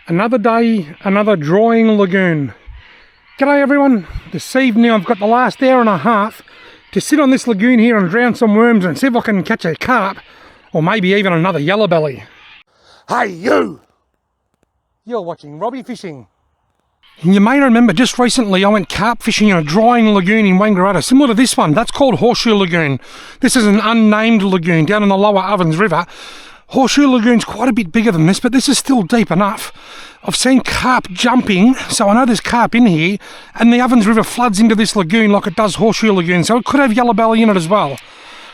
Another day, another drawing lagoon. G'day everyone. This evening I've got the last hour and a half to sit on this lagoon here and drown some worms and see if I can catch a carp or maybe even another yellowbelly. Hey you! You're watching Robbie Fishing. And you may remember just recently I went carp fishing in a drying lagoon in Wangaratta, similar to this one. That's called Horseshoe Lagoon. This is an unnamed lagoon down in the lower Ovens River. Horseshoe Lagoon's quite a bit bigger than this, but this is still deep enough. I've seen carp jumping, so I know there's carp in here, and the Ovens River floods into this lagoon like it does Horseshoe Lagoon, so it could have yellowbelly in it as well.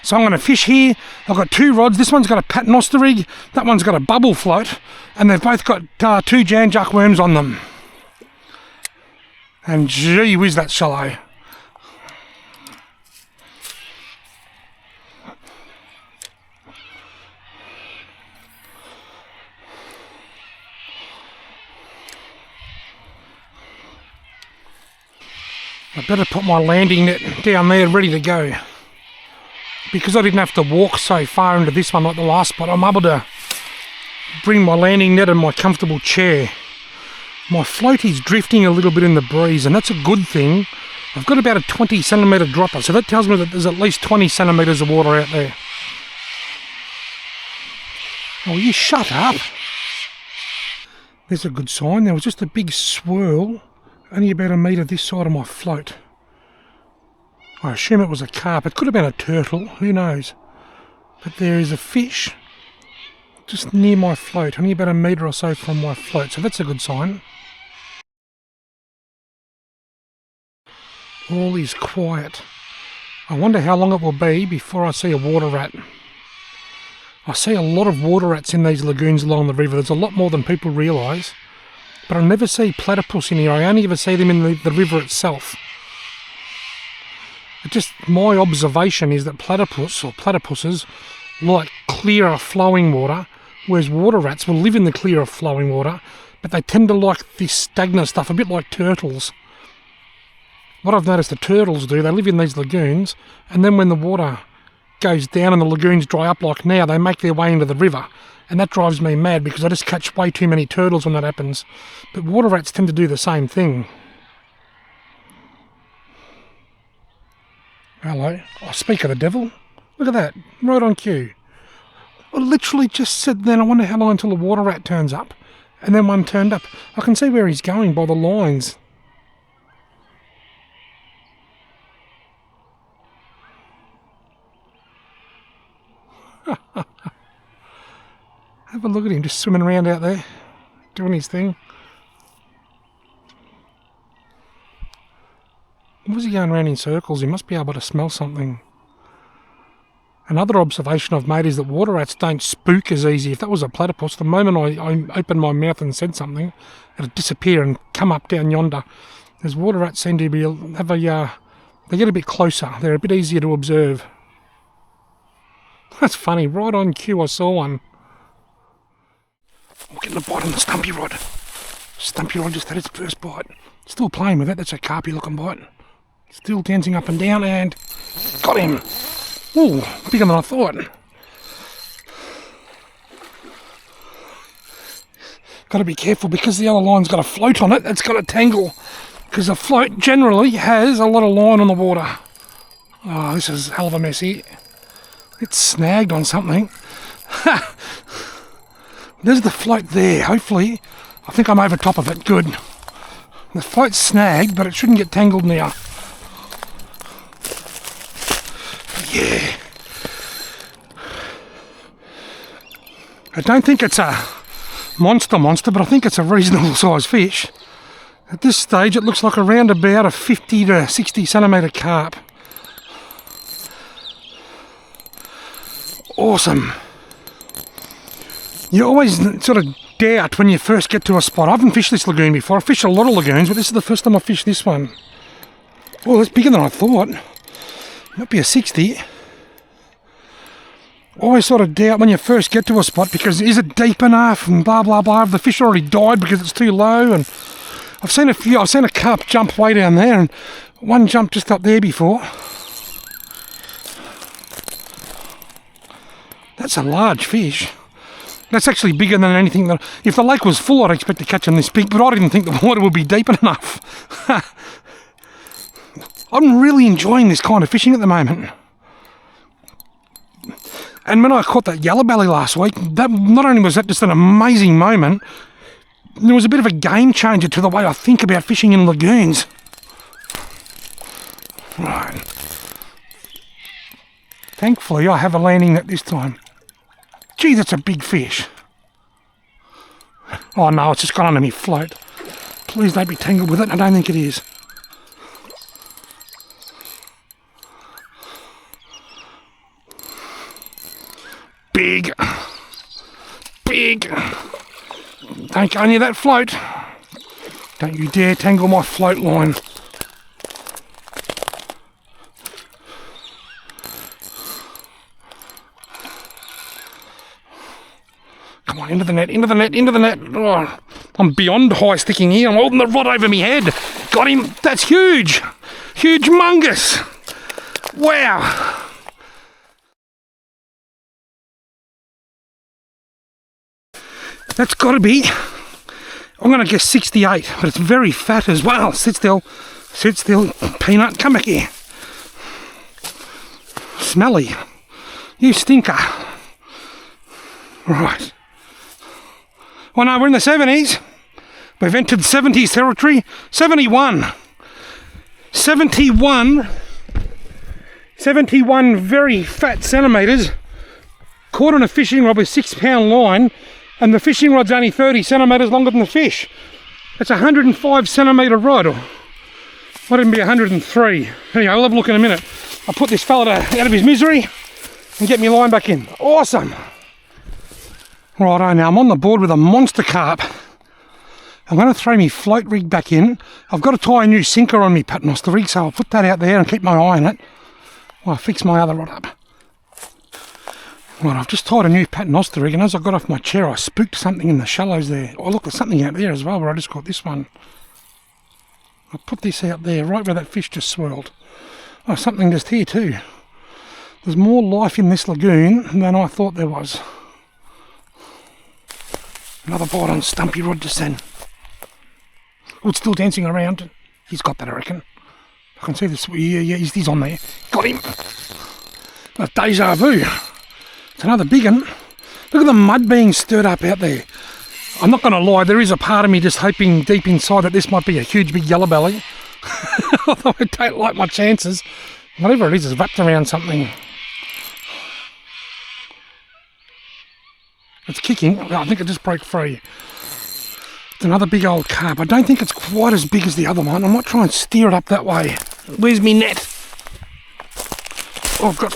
So I'm going to fish here. I've got two rods. This one's got a paternoster rig, that one's got a bubble float, and they've both got two janjuck worms on them. And gee whiz, that's shallow. I better put my landing net down there ready to go. Because I didn't have to walk so far into this one like the last spot, I'm able to bring my landing net and my comfortable chair. My float is drifting a little bit in the breeze, and that's a good thing. I've got about a 20 centimetre dropper, so that tells me that there's at least 20 centimetres of water out there. Oh, you shut up. There's a good sign. There was just a big swirl only about a metre this side of my float. I assume it was a carp. It could have been a turtle, who knows. But there is a fish just near my float, only about a metre or so from my float, so that's a good sign. All is quiet. I wonder how long it will be before I see a water rat. I see a lot of water rats in these lagoons along the river. There's a lot more than people realise. But I never see platypus in here. I only ever see them in the river itself. My observation is that platypus or platypuses like clearer flowing water, whereas water rats will live in the clearer flowing water, but they tend to like this stagnant stuff, a bit like turtles. What I've noticed the turtles do, they live in these lagoons, and then when the water goes down and the lagoons dry up like now, they make their way into the river. And that drives me mad because I just catch way too many turtles when that happens. But water rats tend to do the same thing. Hello. Oh, speak of the devil. Look at that. Right on cue. I literally just said then I wonder how long until a water rat turns up. And then one turned up. I can see where he's going by the lines. Have a look at him just swimming around out there, doing his thing. Was he going around in circles? He must be able to smell something. Another observation I've made is that water rats don't spook as easy. If that was a platypus, the moment I opened my mouth and said something, it'd disappear and come up down yonder. As water rats seem to be they get a bit closer. They're a bit easier to observe. That's funny. Right on cue, I saw one. I'm getting a bite on the stumpy rod. Stumpy rod just had its first bite. Still playing with it. That's a carpy looking bite. Still dancing up and down and got him. Ooh, bigger than I thought. Got to be careful because the other line's got a float on it. It's got a tangle because a float generally has a lot of line on the water. Oh, this is a hell of a mess here. It's snagged on something. Ha! There's the float there. Hopefully, I think I'm over top of it. Good. The float's snagged, but it shouldn't get tangled now. Yeah. I don't think it's a monster, but I think it's a reasonable size fish. At this stage, it looks like around about a 50 to 60 centimetre carp. Awesome. You always sort of doubt when you first get to a spot. I haven't fished this lagoon before. I've fished a lot of lagoons, but this is the first time I've fished this one. Oh, that's bigger than I thought. Might be a 60. Always sort of doubt when you first get to a spot because is it deep enough and blah blah blah. Have the fish already died because it's too low? And I've seen a carp jump way down there and one jumped just up there before. That's a large fish. That's actually bigger than anything that... If the lake was full, I'd expect to catch them this big, but I didn't think the water would be deep enough. I'm really enjoying this kind of fishing at the moment. And when I caught that yellowbelly last week, that not only was that just an amazing moment, there was a bit of a game changer to the way I think about fishing in lagoons. Right. Thankfully, I have a landing net this time. Gee, that's a big fish. Oh no, it's just got under me float. Please don't be tangled with it. I don't think it is. Big. Big. Don't go near that float. Don't you dare tangle my float line. Come on, into the net, into the net, into the net. Oh, I'm beyond high sticking here. I'm holding the rod over my head. Got him. That's huge. Huge-mungus. Wow. That's got to be, I'm going to guess 68, but it's very fat as well. Sit still, peanut, come back here. Smelly, you stinker. Right. Well, no, we're in the 70s. We've entered 70s territory. 71 very fat centimetres. Caught on a fishing rod with 6-pound line. And the fishing rod's only 30 centimetres longer than the fish. That's a 105 centimetre rod. Or might even be 103. Anyway, I'll have a look in a minute. I'll put this fella out of his misery and get my line back in. Awesome. Righto, now I'm on the board with a monster carp. I'm going to throw my float rig back in. I've got to tie a new sinker on my paternoster rig, so I'll put that out there and keep my eye on it while I fix my other rod up. Right, I've just tied a new paternoster rig, and as I got off my chair, I spooked something in the shallows there. Oh, look, there's something out there as well, where I just caught this one. I put this out there, right where that fish just swirled. Oh, something just here too. There's more life in this lagoon than I thought there was. Another bite on Stumpy rod just then. Oh, it's still dancing around. He's got that, I reckon. I can see this. Yeah, he's on there. Got him. That's deja vu. It's another big one. Look at the mud being stirred up out there. I'm not going to lie, there is a part of me just hoping deep inside that this might be a huge big yellowbelly. Although I don't like my chances. Whatever it is wrapped around something. It's kicking. I think it just broke free. It's another big old carp. I don't think it's quite as big as the other one. I might try and steer it up that way. Where's me net? Oh, I've got...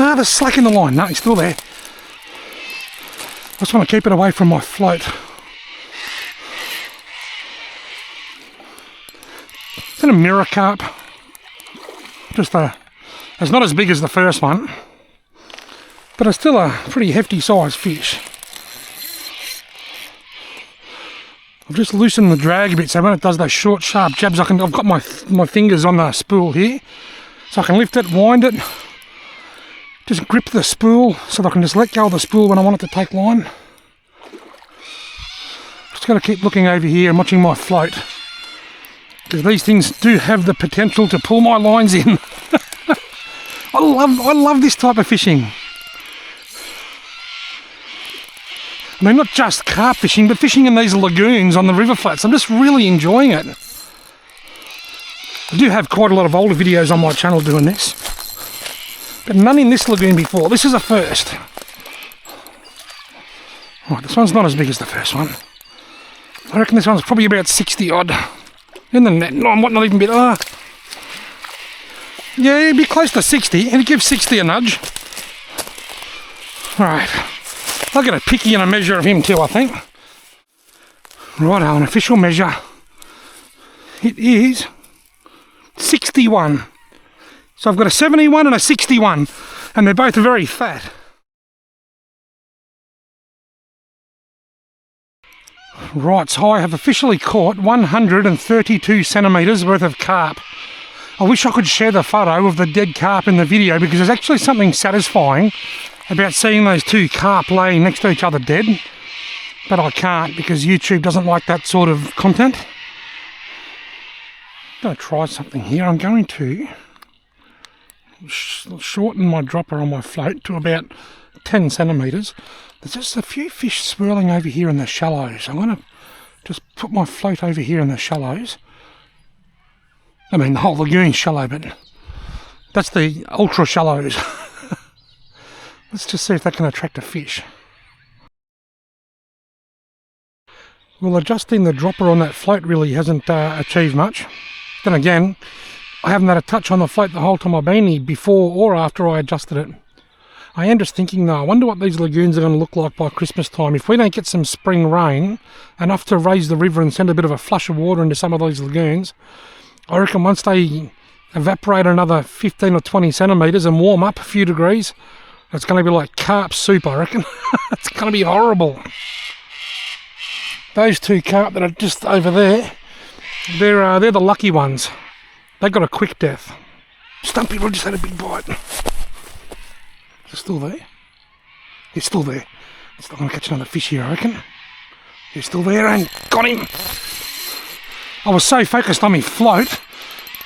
Ah, there's slack in the line. No, he's still there. I just want to keep it away from my float. Is that a mirror carp? Just a... It's not as big as the first one, but it's still a pretty hefty sized fish. I've just loosened the drag a bit, so when it does those short, sharp jabs, I've got my fingers on the spool here, so I can lift it, wind it, just grip the spool, so that I can just let go of the spool when I want it to take line. Just got to keep looking over here and watching my float, because these things do have the potential to pull my lines in. I love this type of fishing. I mean, not just carp fishing, but fishing in these lagoons on the river flats. I'm just really enjoying it. I do have quite a lot of older videos on my channel doing this, but none in this lagoon before. This is a first. Right, this one's not as big as the first one. I reckon this one's probably about 60 odd. In the net, no, not even a bit. Yeah, it'd be close to 60, and it gives 60 a nudge. Right. I'll get a picky and a measure of him too, I think. Righto, an official measure. It is 61. So I've got a 71 and a 61, and they're both very fat. Right, so I have officially caught 132 centimetres worth of carp. I wish I could share the photo of the dead carp in the video, because there's actually something satisfying about seeing those two carp laying next to each other dead, but I can't because YouTube doesn't like that sort of content. I'm going to try something here. I'm going to shorten my dropper on my float to about 10 centimetres. There's just a few fish swirling over here in the shallows. I'm going to just put my float over here in the shallows. I mean, the whole lagoon's shallow, but that's the ultra shallows. Let's just see if that can attract a fish. Well, adjusting the dropper on that float really hasn't achieved much. Then again, I haven't had a touch on the float the whole time I've been here, before or after I adjusted it. I am just thinking though, I wonder what these lagoons are going to look like by Christmas time. If we don't get some spring rain, enough to raise the river and send a bit of a flush of water into some of these lagoons, I reckon once they evaporate another 15 or 20 centimetres and warm up a few degrees, it's going to be like carp soup, I reckon. It's going to be horrible. Those two carp that are just over there, they're the lucky ones. They got a quick death. Stumpy just had a big bite. Is it still there? It's still there. It's not going to catch another fish here, I reckon. He's still there and got him. I was so focused on my float,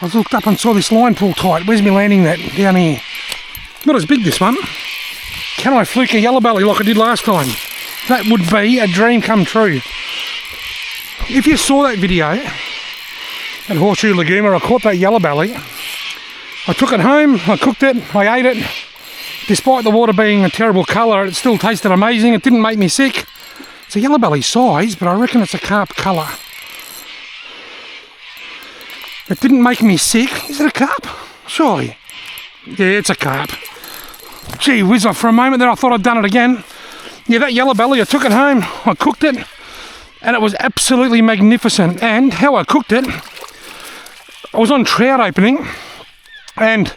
I looked up and saw this line pull tight. Where's my landing net? Down here. Not as big, this one. Can I fluke a yellowbelly like I did last time? That would be a dream come true. If you saw that video at Horseshoe Lagoon where I caught that yellowbelly, I took it home, I cooked it, I ate it. Despite the water being a terrible colour, it still tasted amazing. It didn't make me sick. It's a yellowbelly size, but I reckon it's a carp colour. It didn't make me sick. Is it a carp? Surely. Yeah, it's a carp. Gee whiz, for a moment there I thought I'd done it again. Yeah, that yellowbelly, I took it home, I cooked it, and it was absolutely magnificent. And how I cooked it, I was on trout opening, and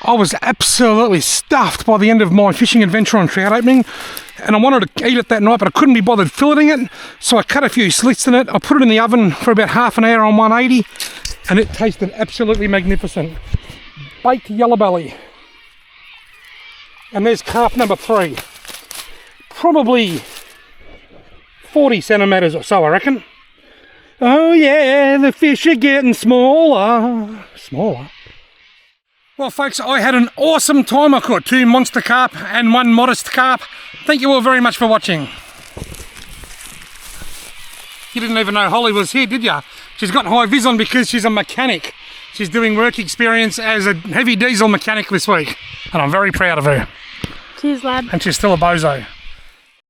I was absolutely stuffed by the end of my fishing adventure on trout opening, and I wanted to eat it that night, but I couldn't be bothered filleting it, so I cut a few slits in it. I put it in the oven for about half an hour on 180, and it tasted absolutely magnificent. Baked yellowbelly. And there's carp number 3. Probably 40 centimetres or so, I reckon. Oh yeah, the fish are getting smaller. Smaller? Well folks, I had an awesome time. I caught 2 monster carp and 1 modest carp. Thank you all very much for watching. You didn't even know Holly was here, did you? She's got high vis on because she's a mechanic. She's doing work experience as a heavy diesel mechanic this week. And I'm very proud of her. Cheers, lad. And she's still a bozo.